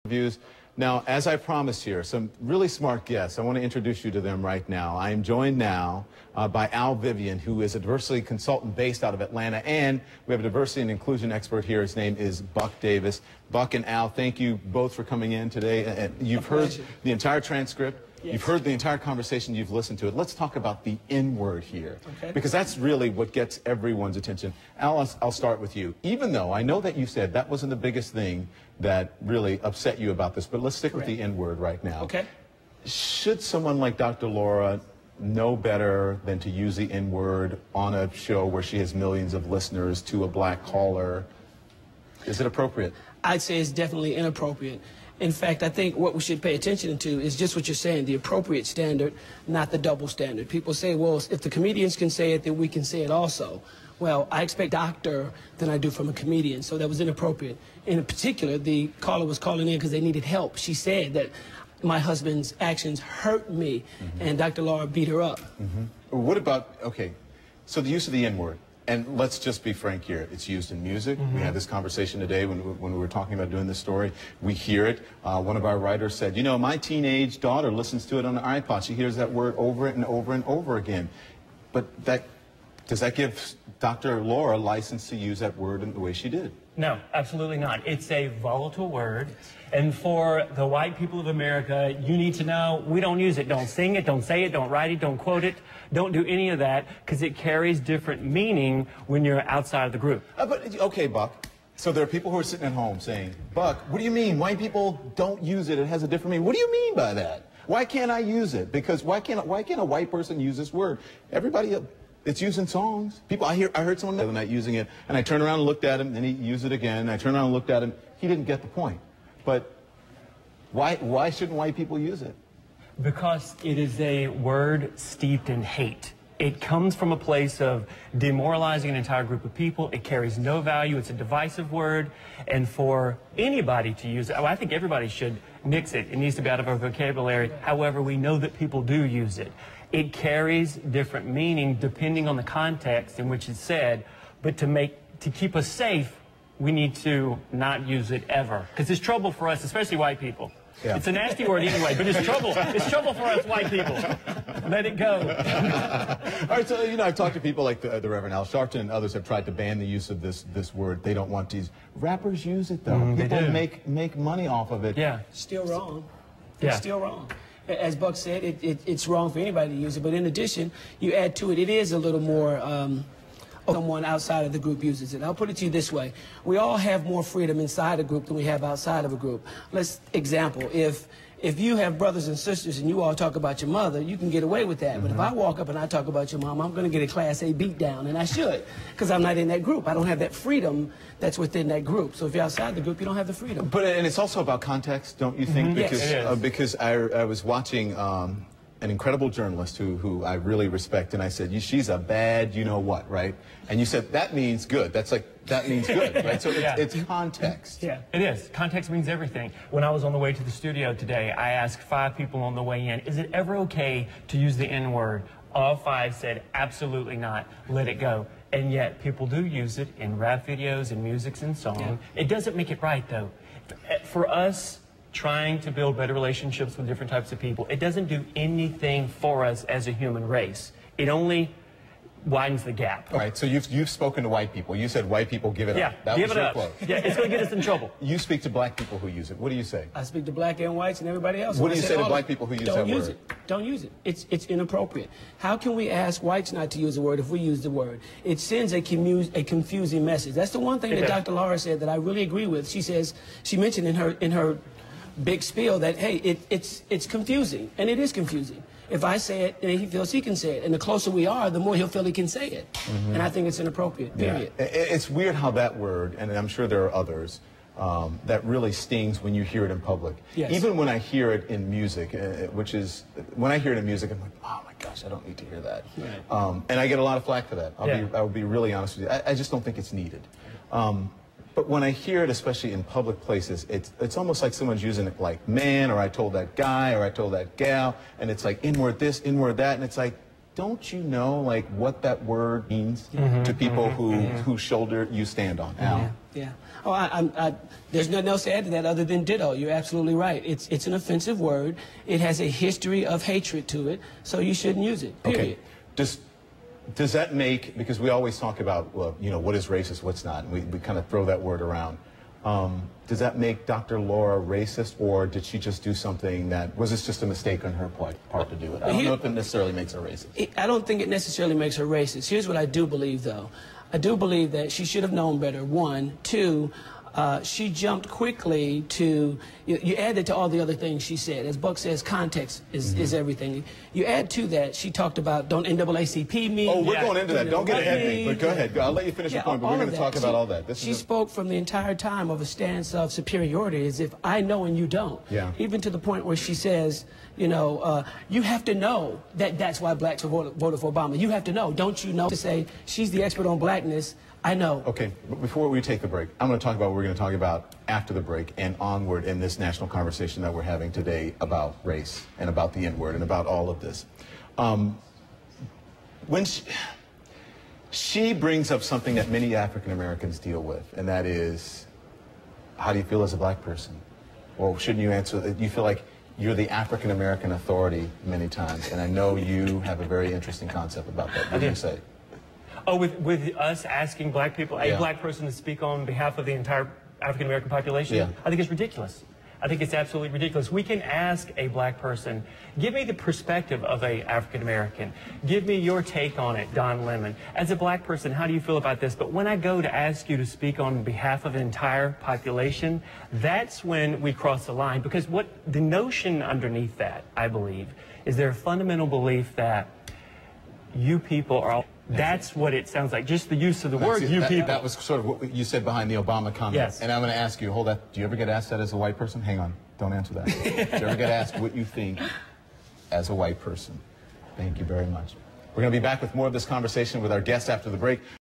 Views. Now, as I promised here, some really smart guests. I want to introduce you to them right now. I am joined now by Vivian, who is a diversity consultant based out of Atlanta, and we have a diversity and inclusion expert here. His name is Buck Davis. Buck and Al, thank you both for coming in today. You've heard the entire transcript. Yes. You've heard the entire conversation. You've listened to it. Let's talk about the N-word here, because that's really what gets everyone's attention. Al, I'll start with you. Even though I know that you said that wasn't the biggest thing that really upset you about this, but let's stick with the N-word right now. Okay. Should someone like Dr. Laura know better than to use the N-word on a show where she has millions of listeners to a black caller? Is it appropriate? I'd say it's definitely inappropriate. In fact, I think what we should pay attention to is just what you're saying, the appropriate standard, not the double standard. People say, well, if the comedians can say it, then we can say it also. Well, I expect doctor than I do from a comedian, so that was inappropriate. In particular, the caller was calling in because they needed help. She said that my husband's actions hurt me, and Dr. Laura beat her up. What about, okay, so the use of the N-word. And let's just be frank here. It's used in music. We had this conversation today when we were talking about doing this story. We hear it. One of our writers said, you know, my teenage daughter listens to it on the iPod. She hears that word over and over and over again. But does that give Dr. Laura license to use that word in the way she did? No, absolutely not. It's a volatile word. And for the white people of America, you need to know we don't use it. Don't sing it, don't say it, don't write it, don't quote it. Don't do any of that, because it carries different meaning when you're outside of the group. But, okay, Buck. So there are people who are sitting at home saying, Buck, what do you mean? White people don't use it. It has a different meaning. What do you mean by that? Why can't I use it? Because why can't a white person use this word? Everybody... It's used in songs. People, I heard someone the other night using it, and I turned around and looked at him, and he used it again, and I turned around and looked at him. He didn't get the point. But why shouldn't white people use it? Because it is a word steeped in hate. It comes from a place of demoralizing an entire group of people. It carries no value. It's a divisive word. And for anybody to use it, I think everybody should nix it. It needs to be out of our vocabulary. However, we know that people do use it. It carries different meaning depending on the context in which it's said. But to keep us safe, we need to not use it ever. Because it's trouble for us, especially white people. Yeah. It's a nasty word anyway, but it's trouble. It's trouble for us white people. Let it go. All right, so, you know, I've talked to people like the Reverend Al Sharpton and others have tried to ban the use of this word. They don't want to use. Rappers use it, though. People make money off of it. Yeah. Still wrong. It's still wrong. As Buck said, it's wrong for anybody to use it. But in addition, you add to it, it is a little more... someone outside of the group uses it. I'll put it to you this way. We all have more freedom inside a group than we have outside of a group. Example, if you have brothers and sisters and you all talk about your mother, you can get away with that. But if I walk up and I talk about your mom, I'm going to get a Class A beat down, and I should, because I'm not in that group. I don't have that freedom that's within that group. So if you're outside the group, you don't have the freedom. And it's also about context, don't you think? Because, yes. Because I was watching... an incredible journalist who I really respect, and I said, she's a bad you-know-what, right? And you said, that means good. That means good, right? So it's context. Yeah, it is. Context means everything. When I was on the way to the studio today, I asked 5 people on the way in, is it ever okay to use the N-word? All 5 said, absolutely not. Let it go. And yet, people do use it in rap videos, in music, and song. Yeah. It doesn't make it right, though. For us, trying to build better relationships with different types of people, it doesn't do anything for us as a human race. It only widens the gap. All right, so you've spoken to white people. You said white people give it up. That give was it your up. Quote. Yeah, it's going to get us in trouble. You speak to black people who use it. What do you say? I speak to black and whites and everybody else. What do you say to black people who use that word? Don't use it. It's inappropriate. How can we ask whites not to use the word if we use the word? It sends a confusing message. That's the one thing that Dr. Laura said that I really agree with. She says, she mentioned in her big spiel that, hey, it's confusing, and it is confusing. If I say it, then he feels he can say it, and the closer we are, the more he'll feel he can say it. And I think it's inappropriate, period. Yeah. It's weird how that word, and I'm sure there are others, that really stings when you hear it in public. Yes. Even when I hear it in music, when I hear it in music, I'm like, oh my gosh, I don't need to hear that. Right. And I get a lot of flack for that. I'll be really honest with you. I just don't think it's needed. But when I hear it, especially in public places, it's almost like someone's using it like man, or I told that guy, or I told that gal, and it's like N-word this, N-word that, and it's like, don't you know, like, what that word means to people whose shoulder you stand on? Al? Yeah. Oh, there's nothing else to add to that other than ditto. You're absolutely right. It's an offensive word. It has a history of hatred to it, so you shouldn't use it, period. Okay. Does that make, because we always talk about, well, you know, what is racist, what's not, and we kind of throw that word around. Does that make Dr. Laura racist, or did she just do something that, was this just a mistake on her part to do it? I don't know if it necessarily makes her racist. I don't think it necessarily makes her racist. Here's what I do believe, though. I do believe that she should have known better, one. Two, she jumped quickly to, you add that to all the other things she said. As Buck says, context is everything. You add to that, she talked about don't NAACP me. Oh, we're going into that. Don't get ahead of me, but go ahead. I'll let you finish your point, but we're going to talk about all that. She spoke from the entire time of a stance of superiority, as if I know and you don't. Yeah. Even to the point where she says, you know, you have to know that that's why blacks voted for Obama. You have to know. Don't you know? To say she's the expert on blackness, I know. Okay, but before we take the break, I'm going to talk about what we're going to talk about after the break and onward in this national conversation that we're having today about race and about the N-word and about all of this. When she brings up something that many African Americans deal with, and that is, how do you feel as a black person? Or shouldn't you answer, you feel like you're the African American authority many times, and I know you have a very interesting concept about that. What do you say? Oh, with us asking black people, a black person to speak on behalf of the entire African American population, I think it's ridiculous. I think it's absolutely ridiculous. We can ask a black person, give me the perspective of a African American. Give me your take on it, Don Lemon. As a black person, how do you feel about this? But when I go to ask you to speak on behalf of an entire population, that's when we cross the line. Because what the notion underneath that, I believe, is there a fundamental belief that you people are all... That's what it sounds like. Just the use of the word, you people. That was sort of what you said behind the Obama comment. Yes. And I'm going to ask you, hold that. Do you ever get asked that as a white person? Hang on. Don't answer that. Do you ever get asked what you think as a white person? Thank you very much. We're going to be back with more of this conversation with our guest after the break.